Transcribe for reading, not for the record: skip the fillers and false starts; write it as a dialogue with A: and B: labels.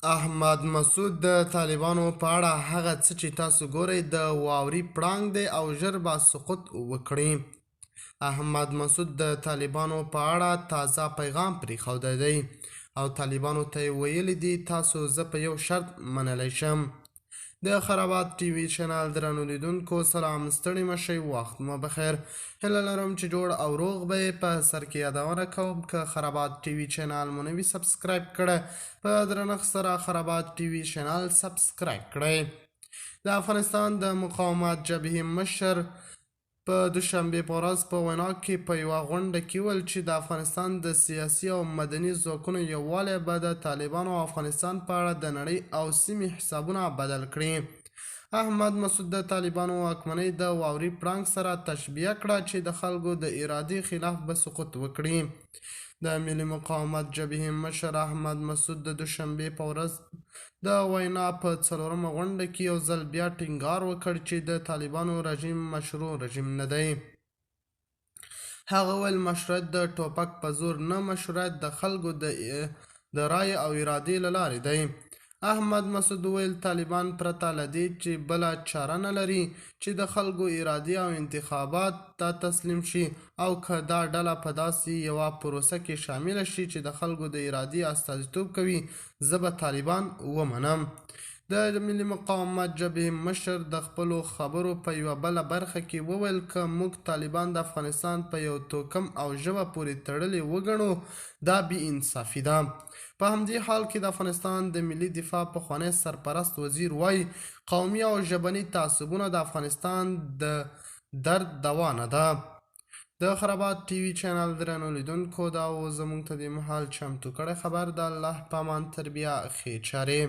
A: احمد مسعود د طالبانو په اړه هغه څه چې تاسو ګورئ د واوري پړانګ دی او ژر به سقوط وکړي. احمد مسعود د طالبانو په اړه تازه پیغام پرېښودی دی او طالبانو ته یې ویلي دي تاسو زه په یو شرط منلی شم. د خرابات ټي وي چینل درنو لیدونکو سلام، ستړي مشئ، وخت مو بخیر. هیله لرم چې جوړ او روغ به یې. په سر کې یادونه کوم که خرابات ټي وي چینل مو نه وي سبسکرایب کړی، په درنښت سره خرابات ټي وي چینل سبسکرایب کړئ. د افغانستان د مقاومت جبهې مشر په دوشنبې په ورځ په وینا کې په یوه غونډه کې وویل چې د افغانستان د سیاسي او مدني ځواکونو یووالی به د طالبانو او افغانستان په اړه د نړۍ او سیمې حسابونه بدل کړي. احمد مسعود د طالبانو واکمنۍ د واوري پړانګ سره تشبیه کړه چې د خلکو د ارادې خلاف به سقوط وکړي. د ملي مقاومت جبهې مشر احمد مسعود د دوشنبې په ورځ د وینا په څلورمه غونډه کې یو ځل بیا ټینګار وکړ چې د طالبانو رژیم مشروع رژیم نه دی. هغه ویل مشروعیت د ټوپک په زور نه، مشروعیت د خلکو د رایې او ارادې له لارې دی. احمد مسعود ویل طالبان پرته له دې چې بله چاره نه لري چې د خلکو ارادې او انتخابات ته تسلیم شي، او که دا ډله په داسې یوه پروسه کې شامله شي چې د خلکو د ارادې استازیتوب کوي، زه به طالبان ومنم. د ملي مقاومت جبهې مشر د خپلو خبرو په یوه بله برخه کې وویل که موږ طالبان د افغانستان په یو توکم او ژبه پورې تړلي وګڼو دا بې انصافي ده. په همدې حال کې د افغانستان د ملي دفاع پخوانی سرپرست وزیر وایي قومي او ژبني تعصبونه د افغانستان د درد دوا نه ده. د خرابات ټي وي چینل درنو لیدونکو دا و زموږ ته د مهال چمتو کړی خبر. د الله په امان تر بیا ښې چارې.